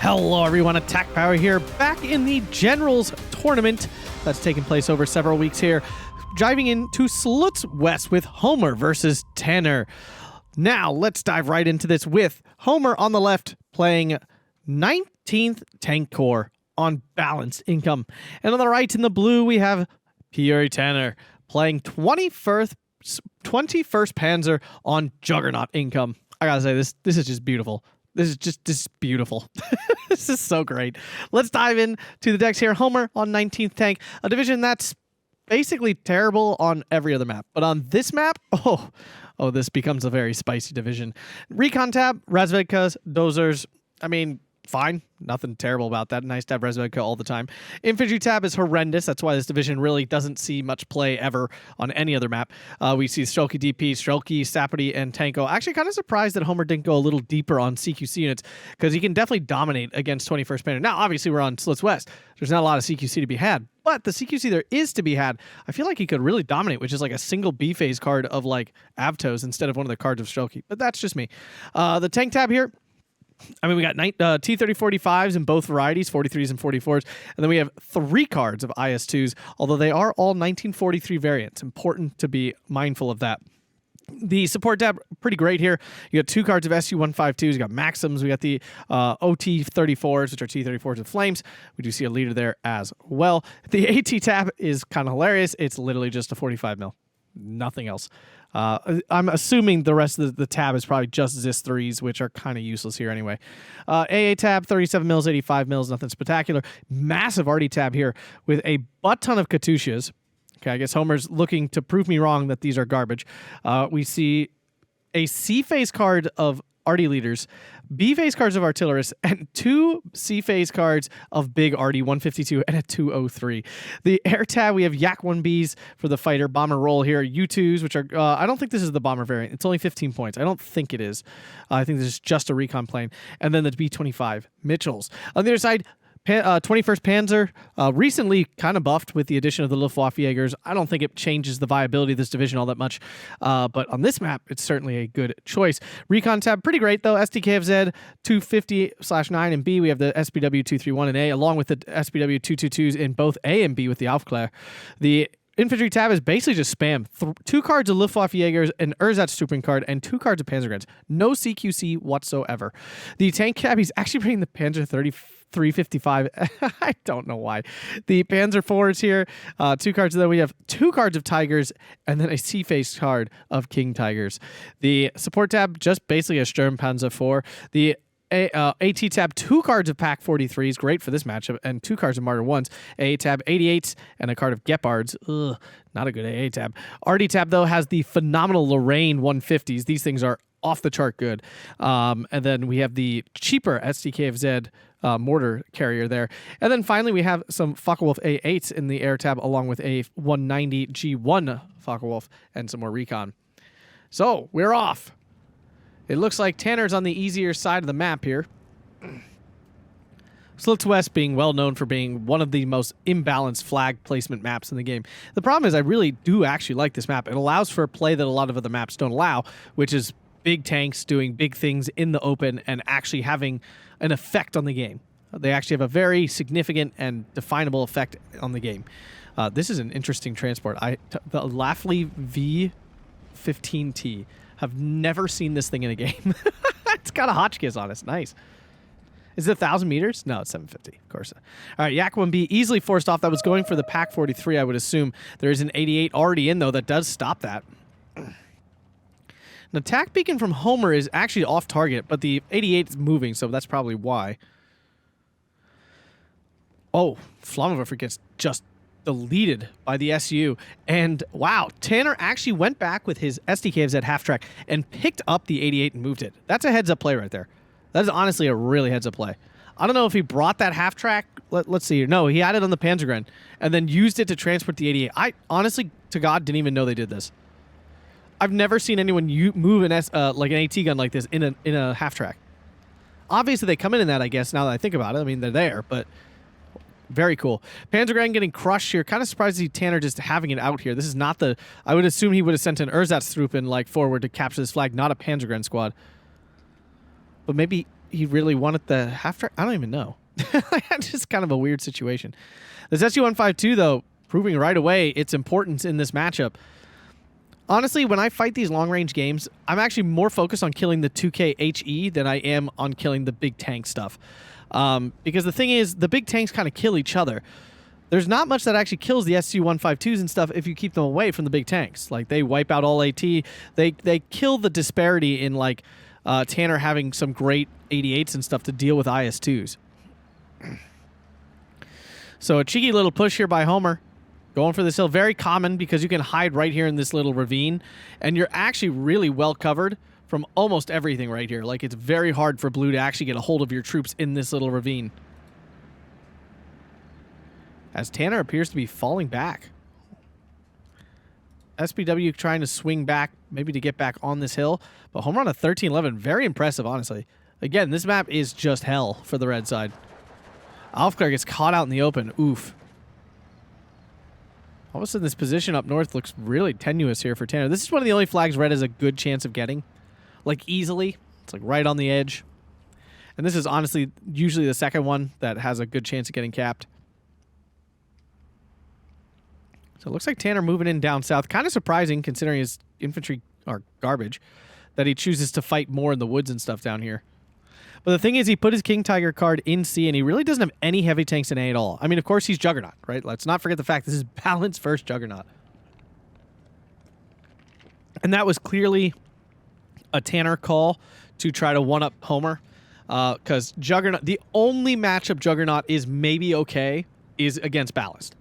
Hello everyone, Atkpwr here, back in the Generals Tournament that's taken place over several weeks here, diving into Slutsk West with Homer versus Tanner. Now, let's dive right into this with Homer on the left playing 19th Tank Corps on balanced income. And on the right in the blue, we have Atkpwr Tanner playing 21st Panzer on Juggernaut income. I gotta say, this is just beautiful. This is beautiful. This is so great. Let's dive into the decks here. Homer on 19th Tank, a division that's basically terrible on every other map. But on this map, oh, this becomes a very spicy division. Recon tab, Razvedkas, Dozers. I mean, fine. Nothing terrible about that. Nice to have Razvedka all the time. Infantry tab is horrendous. That's why this division really doesn't see much play ever on any other map. We see Strelky DP, Strelky, Sapity, and Tanko. Actually, kind of surprised that Homer didn't go a little deeper on CQC units because he can definitely dominate against 21st Panzer. Now, obviously, we're on Slutsk West. There's not a lot of CQC to be had, but the CQC there is to be had. I feel like he could really dominate, which is like a single B-phase card of like Avtos instead of one of the cards of Strelky. But that's just me. The tank tab here, I mean, we got T-3045s in both varieties, 43s and 44s, and then we have 3 cards of IS-2s, although they are all 1943 variants. Important to be mindful of that. The support tab, pretty great here. You got 2 cards of SU-152s. You got Maxims. We got the OT-34s, which are T-34s with flames. We do see a leader there as well. The AT tab is kind of hilarious. It's literally just a 45 mil. Nothing else. I'm assuming the rest of the tab is probably just ZIS-3s, which are kind of useless here anyway. AA tab, 37 mils, 85 mils, nothing spectacular. Massive RD tab here with a butt ton of Katyushas. Okay, I guess Homer's looking to prove me wrong that these are garbage. We see a C-phase card of RD leaders, B-phase cards of artillerists, and 2 C-phase cards of big RD 152 and a 203. The air tab, we have Yak-1Bs for the fighter bomber roll here, U2s, which are, I don't think this is the bomber variant. It's only 15 points. I don't think it is. I think this is just a recon plane. And then the B-25 Mitchells. On the other side, 21st Panzer, recently kind of buffed with the addition of the Luftwaffe Jägers. I don't think it changes the viability of this division all that much, but on this map, it's certainly a good choice. Recon tab, pretty great though. SDKFZ 250/9 and B. We have the SPW 231 and A, along with the SPW 222s in both A and B with the Atkpwr. The infantry tab is basically just spam. 2 cards of Luftwaffe Jägers, an Ersatz card, and 2 cards of Panzergrens. No CQC whatsoever. The tank tab, he's actually bringing the Panzer 355. I don't know why. The Panzer IVs here, 2 cards. Then we have 2 cards of Tigers, and then a C-face card of King Tigers. The support tab, just basically a Sturmpanzer IV. The AT tab, 2 cards of Pack 43s, great for this matchup, and 2 cards of Martyr 1s. AA tab, 88s, and a card of Gepards. Ugh, not a good AA tab. RD tab, though, has the phenomenal Lorraine 150s. These things are off the chart good. And then we have the cheaper SDKFZ mortar carrier there. And then finally, we have some Focke-Wulf A8s in the air tab, along with a 190 G1 Focke-Wulf and some more recon. So, we're off. It looks like Tanner's on the easier side of the map here. Slutsk West being well known for being one of the most imbalanced flag placement maps in the game. The problem is I really do actually like this map. It allows for a play that a lot of other maps don't allow, which is big tanks doing big things in the open and actually having an effect on the game. They actually have a very significant and definable effect on the game. This is an interesting transport. The Lafley V15T. I've never seen this thing in a game. It's got a Hotchkiss on it. It's nice. Is it 1,000 meters? No, it's 750, of course. All right, Yak-1B easily forced off. That was going for the Pack 43, I would assume. There is an 88 already in, though, that does stop that. An attack beacon from Homer is actually off target, but the 88 is moving, so that's probably why. Oh, Flammenwerfer gets just deleted by the SU. And wow, Tanner actually went back with his SDKFZ half-track and picked up the 88 and moved it. That's a heads-up play right there. That is honestly a really heads-up play. I don't know if he brought that half-track. Let's see here. No, he had it on the Panzergren and then used it to transport the 88. I honestly, to God, didn't even know they did this. I've never seen anyone move like an AT gun like this in a half-track. Obviously, they come in that, I guess, now that I think about it. I mean, they're there, but very cool. Panzergren getting crushed here. Kind of surprised to see Tanner just having it out here. This is not the... I would assume he would have sent an Ersatz like forward to capture this flag, not a Panzergren squad. But maybe he really wanted the half. I don't even know. Just kind of a weird situation. This SU-152 though, proving right away its importance in this matchup. Honestly, when I fight these long-range games, I'm actually more focused on killing the 2K HE than I am on killing the big tank stuff. Because the thing is, the big tanks kind of kill each other. There's not much that actually kills the SU-152s and stuff if you keep them away from the big tanks. Like, they wipe out all AT. They kill the disparity in, like, Tanner having some great 88s and stuff to deal with IS-2s. So a cheeky little push here by Homer. Going for this hill. Very common because you can hide right here in this little ravine. And you're actually really well covered from almost everything right here. Like, it's very hard for Blue to actually get a hold of your troops in this little ravine. As Tanner appears to be falling back. SPW trying to swing back, maybe to get back on this hill. But Homer on a 13-11. Very impressive, honestly. Again, this map is just hell for the red side. Atkpwr gets caught out in the open. Oof. All of a sudden, this position up north looks really tenuous here for Tanner. This is one of the only flags red has a good chance of getting. Like, easily. It's like right on the edge. And this is honestly usually the second one that has a good chance of getting capped. So it looks like Tanner moving in down south. Kind of surprising considering his infantry are garbage that he chooses to fight more in the woods and stuff down here. But the thing is, he put his King Tiger card in C, and he really doesn't have any heavy tanks in A at all. I mean, of course, he's Juggernaut, right? Let's not forget the fact this is balanced first Juggernaut. And that was clearly a Tanner call to try to one-up Homer. Because Juggernaut, the only matchup Juggernaut is maybe okay is against Ballast.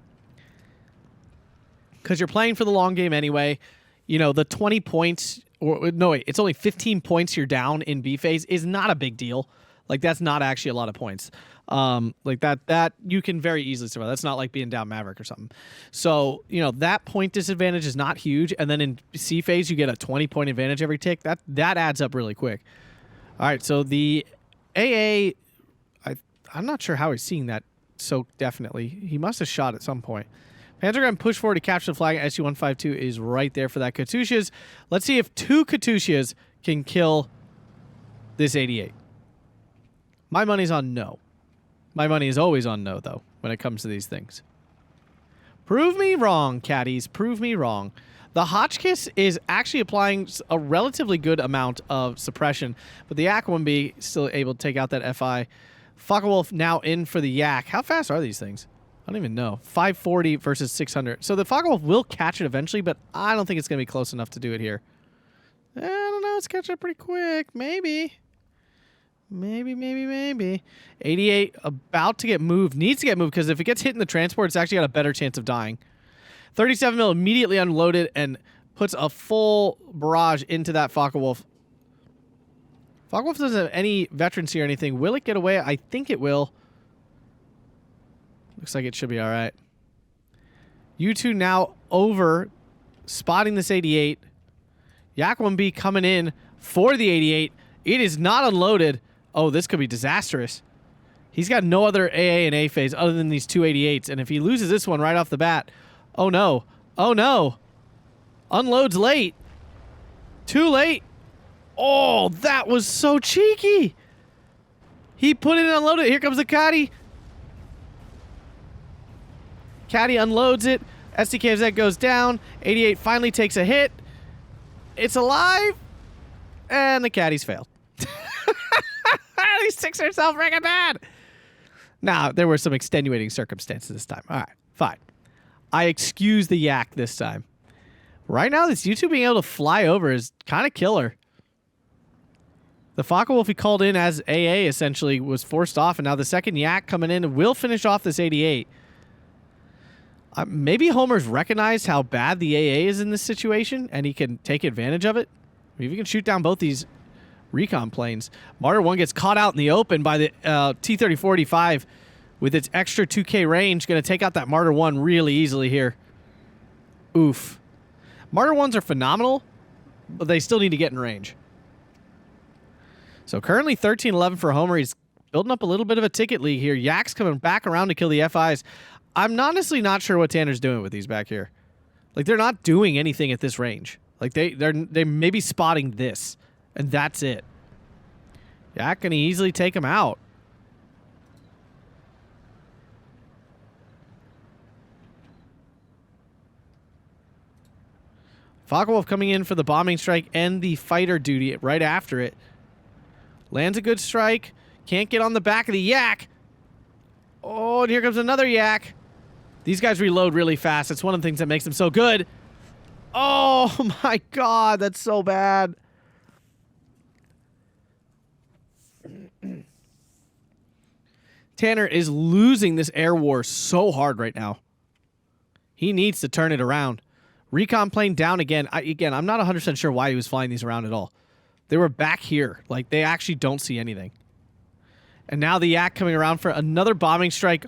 Because you're playing for the long game anyway. You know, the 20 points... Or no, wait, it's only 15 points you're down in B phase is not a big deal. Like, that's not actually a lot of points. Like, that you can very easily survive. That's not like being down Maverick or something. So, you know, that point disadvantage is not huge. And then in C phase, you get a 20-point advantage every tick. That adds up really quick. All right, so the AA, I'm not sure how he's seeing that so definitely. He must have shot at some point. Panzer push forward to capture the flag. SU-152 is right there for that Katyusha's. Let's see if 2 Katyusha's can kill this 88. My money's on no. My money is always on no, though, when it comes to these things. Prove me wrong, caddies. Prove me wrong. The Hotchkiss is actually applying a relatively good amount of suppression, but the Yak-1B is still able to take out that FI. Focke-Wulf now in for the Yak. How fast are these things? I don't even know. 540 versus 600. So the Focke-Wulf will catch it eventually, but I don't think it's going to be close enough to do it here. I don't know. It's catching it pretty quick. Maybe. Maybe. 88 about to get moved. Needs to get moved because if it gets hit in the transport, it's actually got a better chance of dying. 37 mil immediately unloaded and puts a full barrage into that Focke-Wulf. Focke-Wulf doesn't have any veterancy or anything. Will it get away? I think it will. Looks like it should be all right. U2 now over, spotting this 88. Yak-1B coming in for the 88. It is not unloaded. Oh, this could be disastrous. He's got no other AA and A phase other than these 2 88s. And if he loses this one right off the bat, oh no. Oh no. Unloads late. Too late. Oh, that was so cheeky. He put it and unloaded it. Here comes the Caddy. Caddy unloads it. SDKZ goes down. 88 finally takes a hit. It's alive. And the Caddies failed. He sticks herself freaking bad. Nah, there were some extenuating circumstances this time. All right, fine. I excuse the Yak this time. Right now, this U2 being able to fly over is kind of killer. The Focke-Wulf he called in as AA essentially was forced off, and now the second Yak coming in will finish off this 88. Maybe Homer's recognized how bad the AA is in this situation, and he can take advantage of it. Maybe he can shoot down both these recon planes. Martyr 1 gets caught out in the open by the T-3045 with its extra 2K range. Going to take out that Martyr 1 really easily here. Oof. Martyr 1s are phenomenal, but they still need to get in range. So currently 13-11 for Homer. He's building up a little bit of a ticket lead here. Yak's coming back around to kill the FIs. I'm honestly not sure what Tanner's doing with these back here. Like, they're not doing anything at this range. Like, they may be spotting this, and that's it. Yak can easily take him out. Focke-Wulf coming in for the bombing strike and the fighter duty right after it. Lands a good strike. Can't get on the back of the Yak. Oh, and here comes another Yak. These guys reload really fast. That's one of the things that makes them so good. Oh my god, that's so bad. Tanner is losing this air war so hard right now. He needs to turn it around. Recon plane down again. I'm not 100% sure why he was flying these around at all. They were back here. Like, they actually don't see anything. And now the Yak coming around for another bombing strike.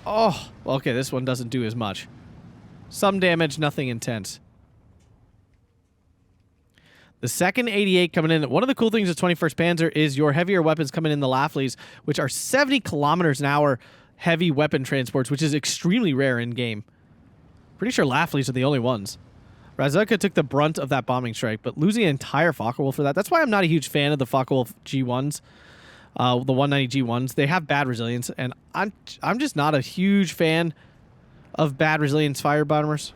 Oh, okay, this one doesn't do as much. Some damage, nothing intense. The second 88 coming in. One of the cool things with 21st Panzer is your heavier weapons coming in the Lafleys, which are 70 kilometers an hour heavy weapon transports, which is extremely rare in-game. Pretty sure Lafleys are the only ones. Razeka took the brunt of that bombing strike, but losing an entire Focke-Wulf for that. That's why I'm not a huge fan of the Focke-Wulf G1s, the 190 G1s. They have bad resilience, and I'm just not a huge fan of bad resilience fire bombers.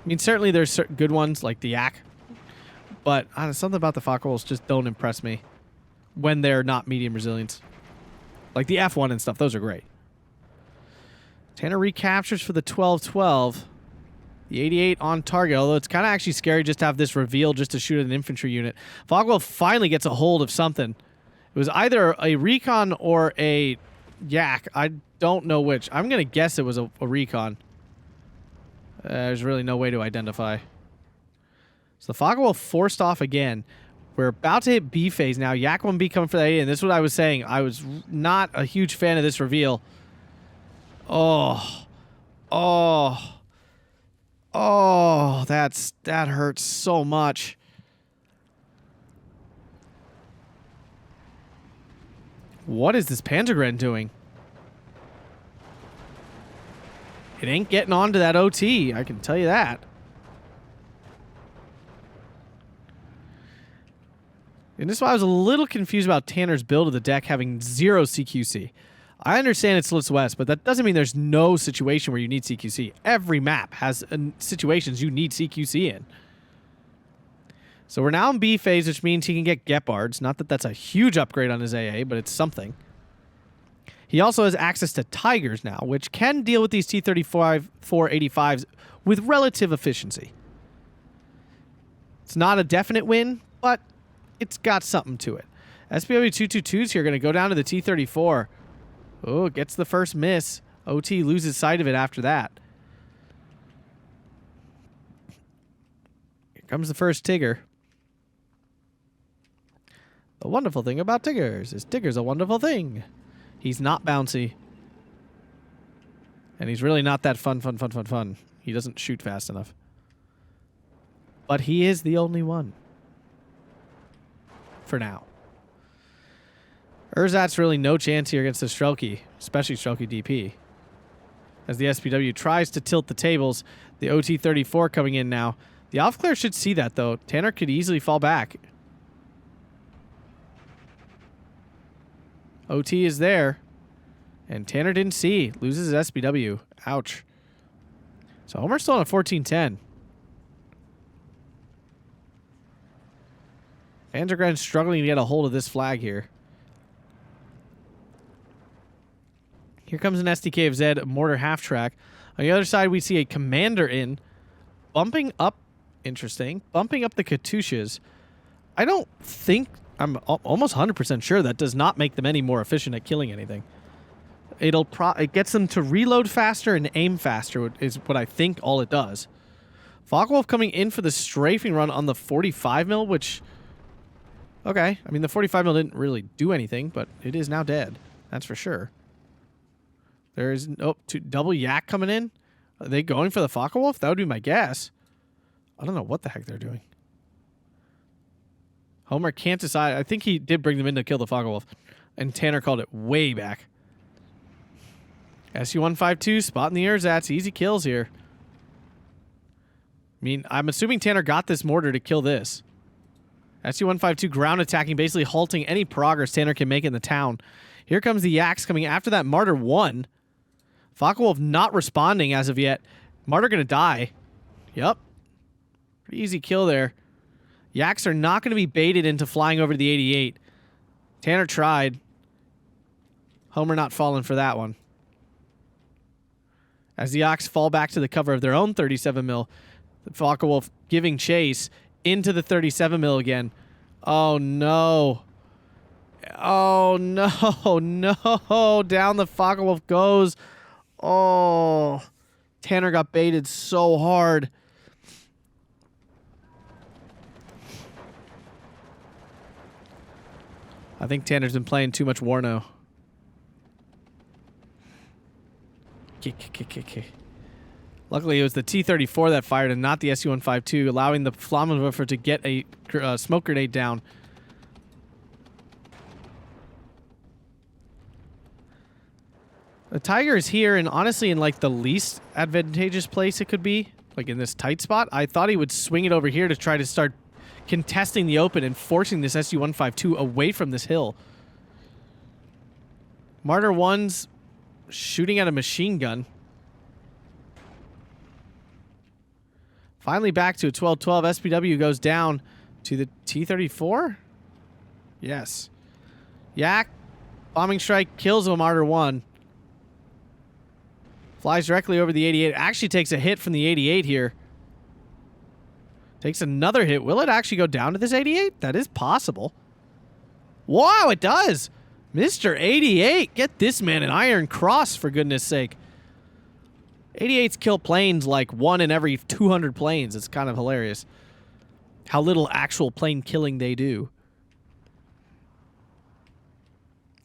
I mean, certainly there's certain good ones like the Yak, but something about the Focke-Wulfs just don't impress me when they're not medium resilience. Like the F1 and stuff, those are great. Tanner recaptures for the 12-12. The 88 on target, although it's kind of actually scary just to have this reveal just to shoot at an infantry unit. Focke-Wulf finally gets a hold of something. It was either a recon or a Yak. I don't know which. I'm going to guess it was a recon. There's really no way to identify. So the Focke-Wulf forced off again. We're about to hit B phase now. Yak 1B coming for that 88, and this is what I was saying. I was not a huge fan of this reveal. Oh, that hurts so much. What is this Panzergren doing? It ain't getting onto that OT, I can tell you that. And this is why I was a little confused about Tanner's build of the deck having 0 CQC. I understand it's Slutsk West, but that doesn't mean there's no situation where you need CQC. Every map has situations you need CQC in. So we're now in B phase, which means he can get Gepards. Not that that's a huge upgrade on his AA, but it's something. He also has access to Tigers now, which can deal with these T-35 485s with relative efficiency. It's not a definite win, but it's got something to it. SPW 222s here are going to go down to the T-34. Oh, gets the first miss. OT loses sight of it after that. Here comes the first Tigger. The wonderful thing about Tiggers is Tigger's a wonderful thing. He's not bouncy. And he's really not that fun. He doesn't shoot fast enough. But he is the only one. For now. Erzat's really no chance here against the Strelky, especially Strelky DP. As the SPW tries to tilt the tables, the OT-34 coming in now. The Atkpwr should see that, though. Tanner could easily fall back. OT is there. And Tanner didn't see. Loses his SPW. Ouch. So Homer's still on a 14-10. Panzergren's struggling to get a hold of this flag here. Here comes an SDK of Z mortar half-track. On the other side, we see a commander in. Bumping up. Interesting. Bumping up the Katyushas. I don't think... I'm almost 100% sure that does not make them any more efficient at killing anything. It gets them to reload faster and aim faster is what I think all it does. Focke-Wulf coming in for the strafing run on the 45 mil, which... Okay. I mean, the 45 mil didn't really do anything, but it is now dead. That's for sure. There is... Oh, double Yak coming in? Are they going for the Focke-Wulf? That would be my guess. I don't know what the heck they're doing. Homer can't decide. I think he did bring them in to kill the Focke-Wulf. And Tanner called it way back. SU-152 spotting the Erzats. Easy kills here. I mean, I'm assuming Tanner got this mortar to kill this. SD152 ground attacking, basically halting any progress Tanner can make in the town. Here comes the Yaks coming after that Martyr 1. Focke-Wulf not responding as of yet. Martyr gonna die. Yep. Pretty easy kill there. Yaks are not going to be baited into flying over to the 88. Tanner tried. Homer not falling for that one. As the Yaks fall back to the cover of their own 37 mil, Focke-Wulf giving chase into the 37 mil again. Oh no. Oh no, no. Down the Focke-Wulf goes. Oh. Tanner got baited so hard. I think Tanner's been playing too much WARNO. Luckily, it was the T-34 that fired and not the SU-152, allowing the Flammenwerfer to get a smoke grenade down. The Tiger is here, and honestly, in like the least advantageous place it could be, like in this tight spot. I thought he would swing it over here to try to start contesting the open and forcing this SU-152 away from this hill. Martyr 1's shooting at a machine gun. Finally back to a 12-12. SPW goes down to the T-34. Yes. Yak. Bombing strike kills a Martyr 1. Flies directly over the 88. Actually takes a hit from the 88 here. Takes another hit. Will it actually go down to this 88? That is possible. Wow, it does. Mr. 88. Get this man an Iron Cross, for goodness sake. 88s kill planes like 1 in every 200 planes. It's kind of hilarious how little actual plane killing they do.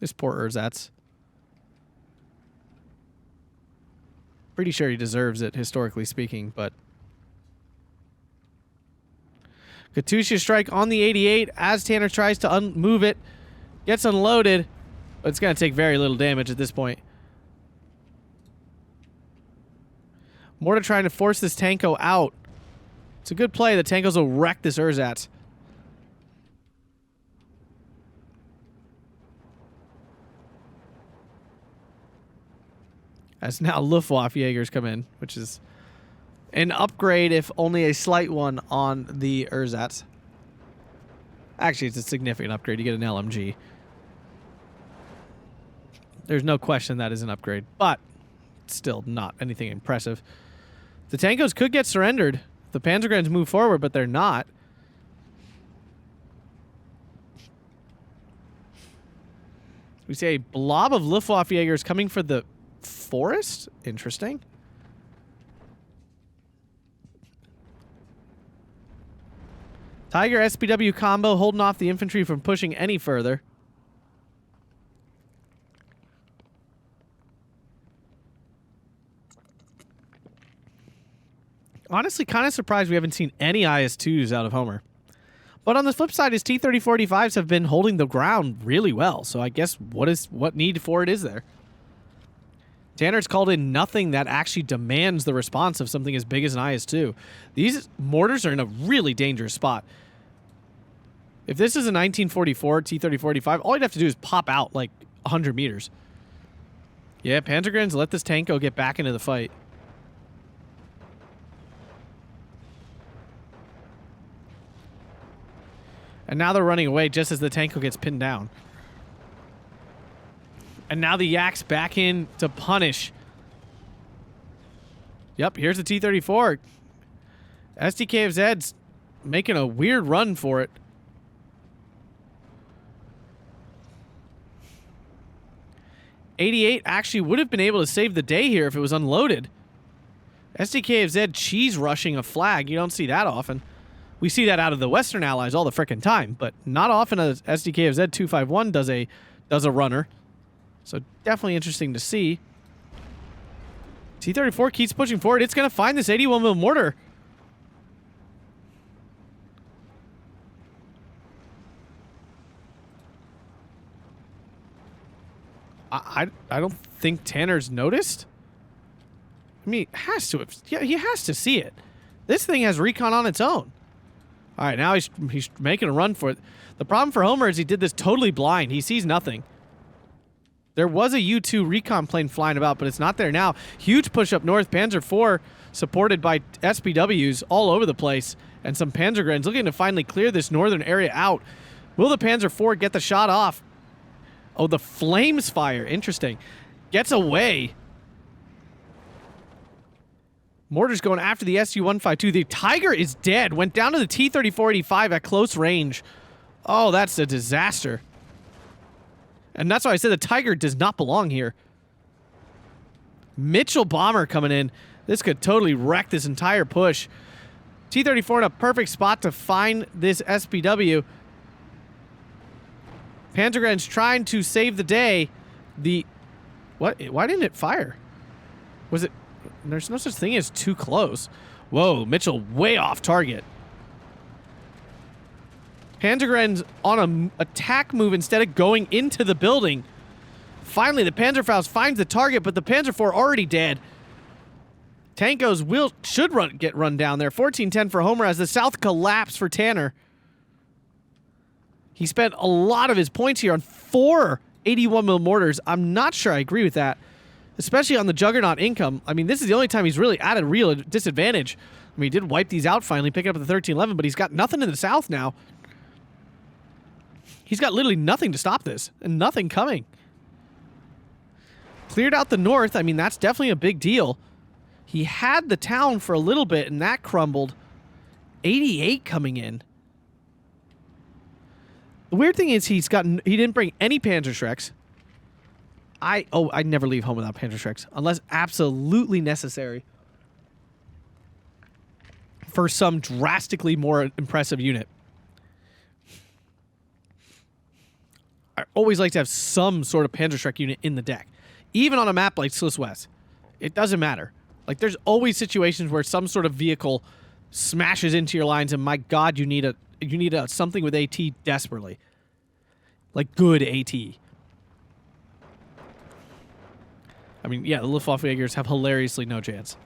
This poor Ersatz. Pretty sure he deserves it, historically speaking, but... Katusha strike on the 88 as Tanner tries to move it. Gets unloaded, but it's going to take very little damage at this point. Mortar trying to force this Tanko out. It's a good play. The Tankos will wreck this Ersatz. As now Luftwaffe Jaegers come in, which is an upgrade, if only a slight one, on the Ersatz. Actually, it's a significant upgrade. You get an LMG. There's no question that is an upgrade, but still not anything impressive. The Tankos could get surrendered. The Panzergrens move forward, but they're not. We see a blob of Luftwaffe Jaegers coming for the forest. Interesting. Tiger SPW combo holding off the infantry from pushing any further. Honestly, kind of surprised we haven't seen any IS-2s out of Homer. But on the flip side, his T-30-45s have been holding the ground really well. So I guess what need for it is there? Tanner's called in nothing that actually demands the response of something as big as an IS-2. These mortars are in a really dangerous spot. If this is a 1944 T-30-45, all you'd have to do is pop out like 100 meters. Yeah, Panzergrens let this Tanko get back into the fight. And now they're running away just as the Tanko gets pinned down. And now the Yak's back in to punish. Yep, here's the T-34. SDK of Zed's making a weird run for it. '88 actually would have been able to save the day here if it was unloaded. SDK of Zed cheese rushing a flag. You don't see that often. We see that out of the Western Allies all the frickin' time, but not often a SDK of Z 251 does a runner. So definitely interesting to see. T-34 keeps pushing forward. It's going to find this 81mm mortar. I don't think Tanner's noticed. I mean, has to have. Yeah, he has to see it. This thing has recon on its own. All right, now he's making a run for it. The problem for Homer is he did this totally blind. He sees nothing. There was a U2 recon plane flying about, but it's not there now. Huge push up north. Panzer IV supported by SPWs all over the place, and some Panzergrens looking to finally clear this northern area out. Will the Panzer IV get the shot off? Oh, the flames fire. Interesting. Gets away. Mortar's going after the SU-152. The Tiger is dead. Went down to the T-34-85 at close range. Oh, that's a disaster. And that's why I said the Tiger does not belong here. Mitchell bomber coming in. This could totally wreck this entire push. T-34 in a perfect spot to find this SPW. Panzergren's trying to save the day. What? Why didn't it fire? Was it... There's no such thing as too close. Whoa, Mitchell way off target. Panzergren's on an attack move instead of going into the building. Finally, the Panzerfaust finds the target, but the Panzer IV already dead. Tankos should get run down there. 14-10 for Homer as the South collapse for Tanner. He spent a lot of his points here on 4 81mm mortars. I'm not sure I agree with that, especially on the Juggernaut income. I mean, this is the only time he's really at a real disadvantage. I mean, he did wipe these out finally, pick up the 1311, but he's got nothing in the South now. He's got literally nothing to stop this, and nothing coming. Cleared out the North. I mean, that's definitely a big deal. He had the town for a little bit, and that crumbled. 88 coming in. The weird thing is he didn't bring any Panzerschrecks. I'd never leave home without Panzerschrecks, unless absolutely necessary for some drastically more impressive unit. I always like to have some sort of Panzerschreck unit in the deck. Even on a map like Slutsk West. It doesn't matter. Like, there's always situations where some sort of vehicle smashes into your lines, and my God, you need something with AT desperately. Like, good AT. I mean, yeah, the Luftwaffe Jaegers have hilariously no chance.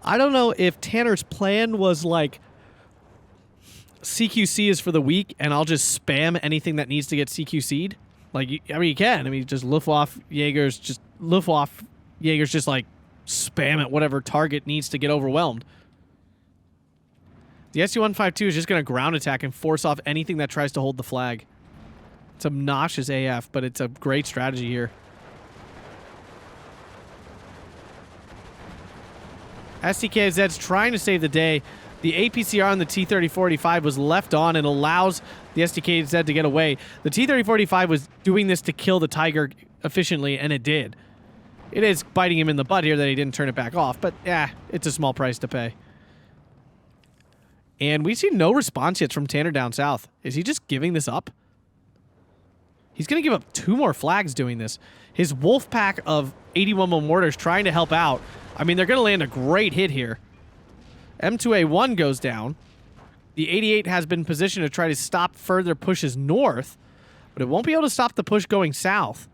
I don't know if Tanner's plan was like, CQC is for the weak, and I'll just spam anything that needs to get CQC'd. Like, I mean, you can. I mean, just Luftwaffe Jaegers just like spam at whatever target needs to get overwhelmed. The SU-152 is just going to ground attack and force off anything that tries to hold the flag. It's obnoxious AF, but it's a great strategy here. STKZ's trying to save the day. The APCR on the T-3045 was left on and allows the STKZ to get away. The T-3045 was doing this to kill the Tiger efficiently, and it did. It is biting him in the butt here that he didn't turn it back off, but yeah, it's a small price to pay. And we see no response yet from Tanner down south. Is he just giving this up? He's going to give up 2 more flags doing this. His wolf pack of 81mm mortars trying to help out. I mean, they're going to land a great hit here. M2A1 goes down. The 88 has been positioned to try to stop further pushes north, but it won't be able to stop the push going south.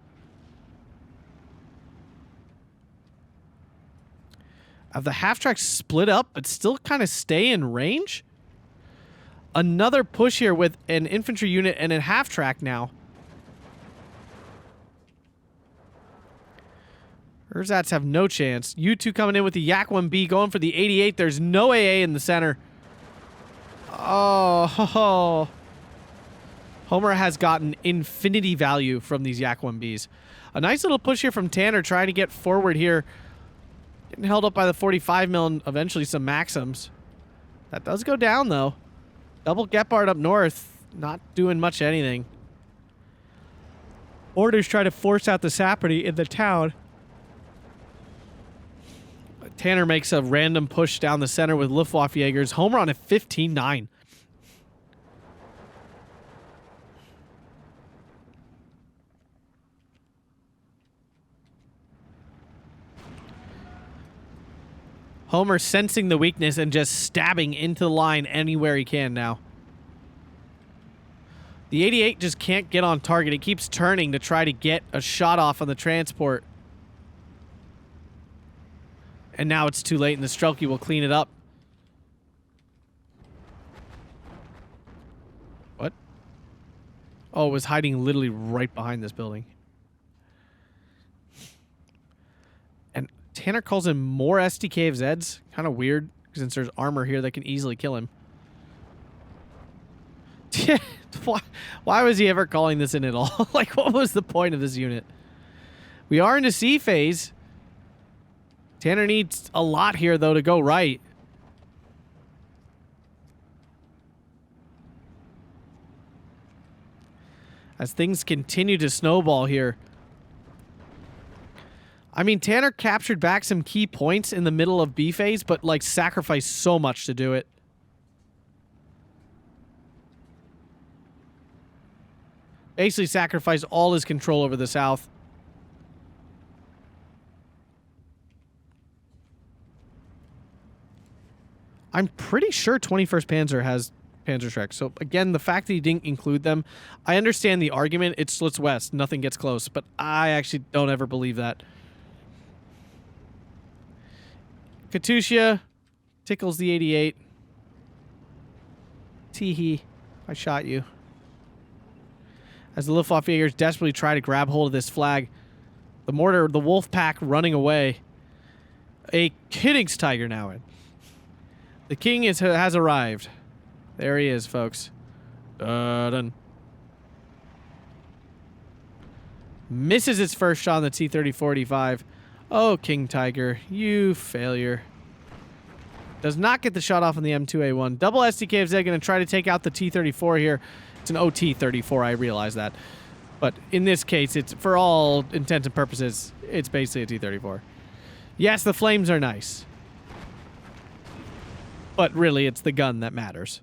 The half-tracks split up, but still kind of stay in range. Another push here with an infantry unit and a half-track now. Erzats have no chance. U2 coming in with the Yak-1B going for the 88. There's no AA in the center. Oh. Homer has gotten infinity value from these Yak-1Bs. A nice little push here from Tanner trying to get forward here. Getting held up by the 45mm and eventually some Maxims. That does go down, though. Double Gepard up north. Not doing much anything. Orders try to force out the Sapperty in the town. Tanner makes a random push down the center with Luftwaffe Jaegers. Homer on a 15-9. Homer sensing the weakness and just stabbing into the line anywhere he can now. The 88 just can't get on target. It keeps turning to try to get a shot off on the transport. And now it's too late, and the Strelke will clean it up. Oh, it was hiding literally right behind this building. And Tanner calls in more SDK of Zeds. Kind of weird, since there's armor here that can easily kill him. Why was he ever calling this in at all? Like, what was the point of this unit? We are in a C phase. Tanner needs a lot here, though, to go right. As things continue to snowball here. I mean, Tanner captured back some key points in the middle of B phase, but, like, sacrificed so much to do it. Basically sacrificed all his control over the south. I'm pretty sure 21st Panzer has Panzerschreck. So, again, the fact that he didn't include them, I understand the argument. It's Slutsk West. Nothing gets close. But I actually don't ever believe that. Katusha tickles the 88. Teehee. I shot you. As the Luftwaffejägers desperately try to grab hold of this flag, the mortar, the wolf pack running away. A Königstiger now in. The king has arrived. There he is, folks. Dun. Misses its first shot on the T-30-45. Oh, King Tiger, you failure. Does not get the shot off on the M2A1. Double SDK of Z going to try to take out the T-34 here. It's an OT-34, I realize that. But in this case, it's for all intents and purposes, it's basically a T-34. Yes, the flames are nice. But really, it's the gun that matters.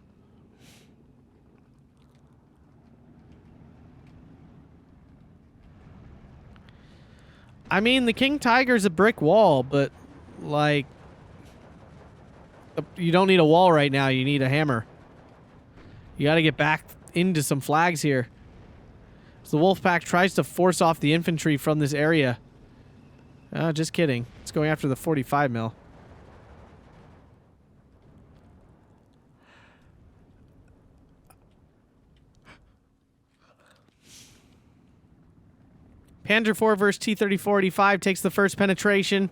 I mean, the King Tiger's a brick wall, but, like, you don't need a wall right now. You need a hammer. You got to get back into some flags here. So the Wolfpack tries to force off the infantry from this area. Just kidding. It's going after the 45 mil. Panzer IV versus T-30-45 takes the first penetration.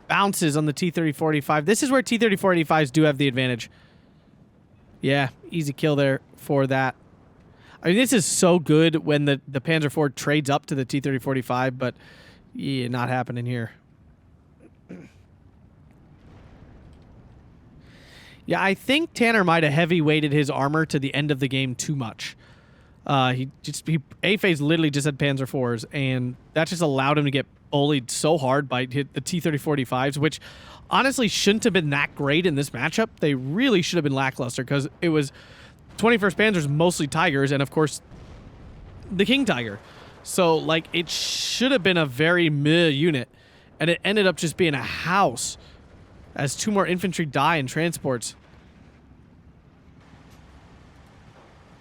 Bounces on the T-30-45. This is where T-30-45s do have the advantage. Yeah, easy kill there for that. I mean, this is so good when the Panzer IV trades up to the T-30-45, but yeah, not happening here. Yeah, I think Tanner might have heavy-weighted his armor to the end of the game too much. A-phase literally just had Panzer IVs, and that just allowed him to get bullied so hard by the T-30-45s, which honestly shouldn't have been that great in this matchup. They really should have been lackluster because it was 21st Panzer's mostly Tigers, and of course, the King Tiger. So, like, it should have been a very meh unit, and it ended up just being a house as two more infantry die in transports.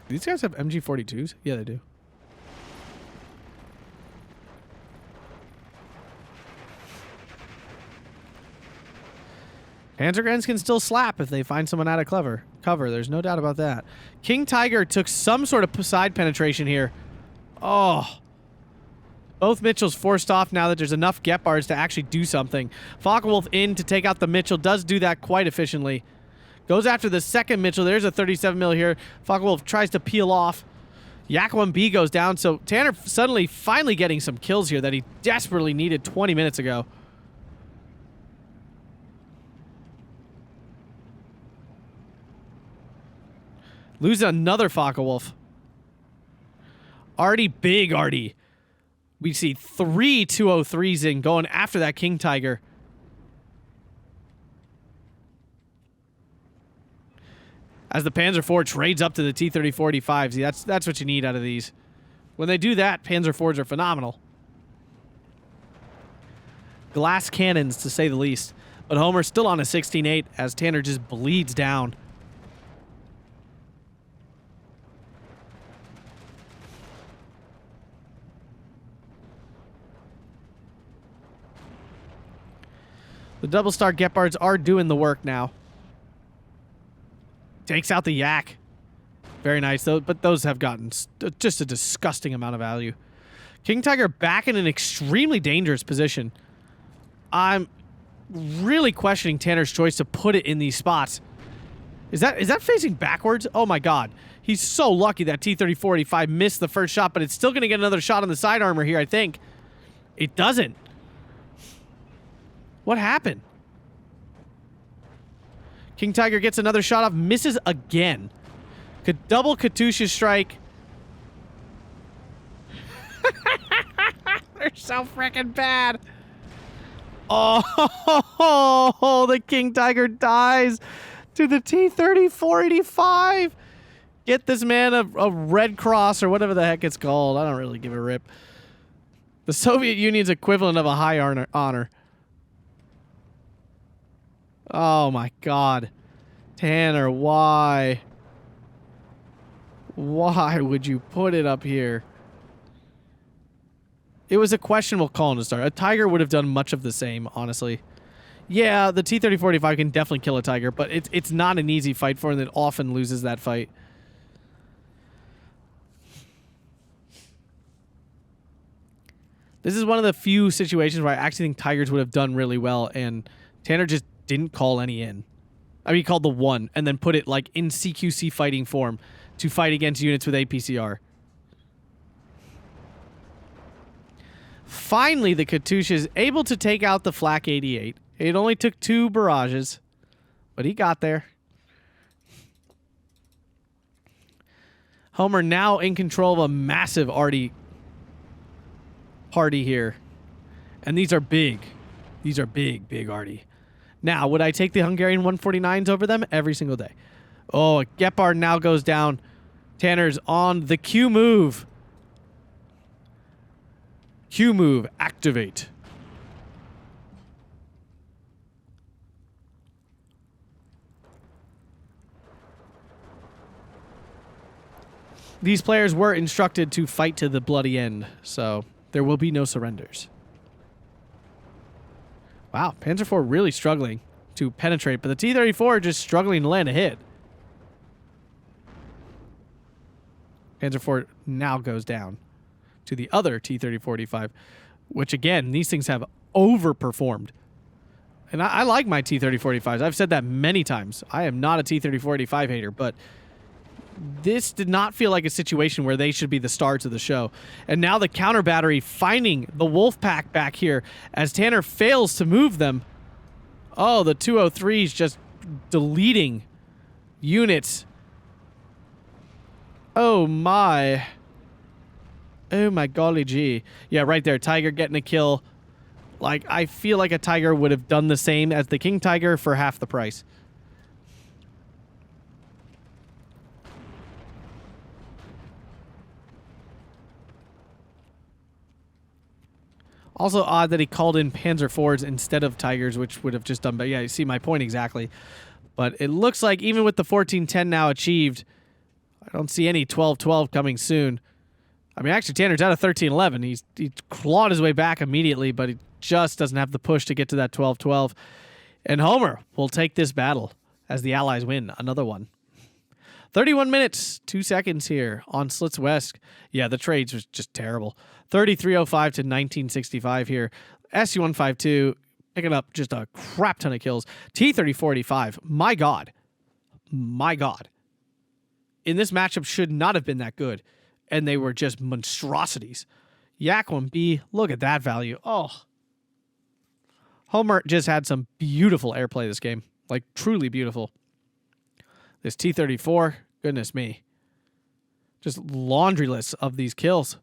These guys have MG42s? Yeah, they do. Panzergrens can still slap if they find someone out of cover. There's no doubt about that. King Tiger took some sort of side penetration here. Oh. Both Mitchells forced off now that there's enough Gephards to actually do something. Focke-Wulf in to take out the Mitchell. Does do that quite efficiently. Goes after the second Mitchell. There's a 37 mil here. Focke-Wulf tries to peel off. Yak 1B goes down. So Tanner suddenly finally getting some kills here that he desperately needed 20 minutes ago. Losing another Focke-Wulf. Artie, big Artie. We see 3 203s in going after that King Tiger. As the Panzer IV trades up to the T-30-45s. That's what you need out of these. When they do that, Panzer IVs are phenomenal. Glass cannons, to say the least. But Homer's still on a 16-8 as Tanner just bleeds down. The double-star Gephards are doing the work now. Takes out the Yak. Very nice, though. But those have gotten just a disgusting amount of value. King Tiger back in an extremely dangerous position. I'm really questioning Tanner's choice to put it in these spots. Is that facing backwards? Oh my god. He's so lucky that T-34-85 missed the first shot, but it's still going to get another shot on the side armor here, I think. It doesn't. What happened? King Tiger gets another shot off, misses again. Could double Katusha strike. They're so freaking bad. Oh, the King Tiger dies to the T-34-85. Get this man a Red Cross or whatever the heck it's called. I don't really give a rip. The Soviet Union's equivalent of a high honor. Oh my god. Tanner, why? Why would you put it up here? It was a questionable call in the start. A Tiger would have done much of the same, honestly. Yeah, the T-34-85 can definitely kill a Tiger, but it's not an easy fight for him. It often loses that fight. This is one of the few situations where I actually think Tigers would have done really well, and Tanner just didn't call any in. I mean, he called the one, and then put it like in CQC fighting form to fight against units with APCR. Finally, the Katusha is able to take out the Flak 88. It only took 2 barrages, but he got there. Homer now in control of a massive arty party here. And these are big. These are big, big arty. Now, would I take the Hungarian 149s over them? Every single day. Oh, Gepard now goes down. Tanner's on the Q move. Q move, activate. These players were instructed to fight to the bloody end, so there will be no surrenders. Wow, Panzer IV really struggling to penetrate, but the T-34 just struggling to land a hit. Panzer IV now goes down to the other T-34-85, which again, these things have overperformed. And I like my T-34-85s. I've said that many times. I am not a T-34-85 hater, but this did not feel like a situation where they should be the stars of the show. And now the counter battery finding the wolf pack back here as Tanner fails to move them. Oh, the 203's just deleting units. Oh my. Oh my golly gee. Yeah, right there. Tiger getting a kill. Like, I feel like a Tiger would have done the same as the King Tiger for half the price. Also odd that he called in Panzer IVs instead of Tigers, which would have just done, but yeah, you see my point exactly. But it looks like even with the 1410 now achieved, I don't see any 1212 coming soon. I mean, actually, Tanner's out of 1311. He clawed his way back immediately, but he just doesn't have the push to get to that 1212. And Homer will take this battle as the Allies win another one. 31 minutes, 2 seconds here on Slutsk West. Yeah, the trades was just terrible. 3305 to 1965 here. SU-152 picking up just a crap ton of kills. T-34-85, my God. My God. In this matchup should not have been that good. And they were just monstrosities. Yak 1B, look at that value. Oh. Homer just had some beautiful airplay this game. Like, truly beautiful. This T-34, goodness me. Just laundry lists of these kills.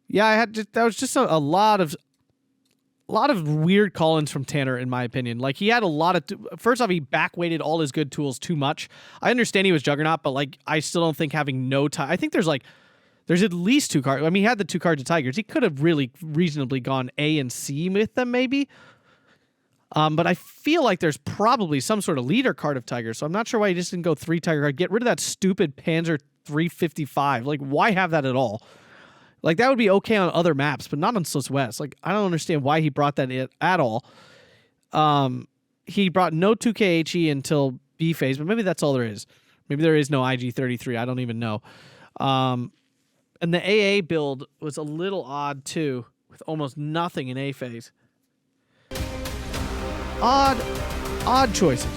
Yeah, that was just a lot of weird call-ins from Tanner, in my opinion. Like, he had a lot of... First off, he back-weighted all his good tools too much. I understand he was Juggernaut, but, like, I still don't think having no time... I think there's at least 2 cards. I mean, he had the 2 cards of Tigers. He could have really reasonably gone A and C with them, maybe. But I feel like there's probably some sort of leader card of Tigers, so I'm not sure why he just didn't go 3 Tiger card. Get rid of that stupid Panzer 355. Like, why have that at all? Like, that would be okay on other maps, but not on Slutsk West. Like, I don't understand why he brought that in at all. He brought no 2KHE until B phase, but maybe that's all there is. Maybe there is no IG-33. I don't even know. And the AA build was a little odd too, with almost nothing in A phase. Odd choices.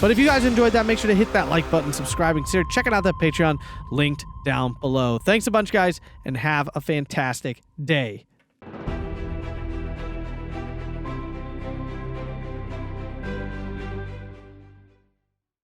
But if you guys enjoyed that, make sure to hit that like button, subscribe, and consider checking out that Patreon linked down below. Thanks a bunch, guys, and have a fantastic day.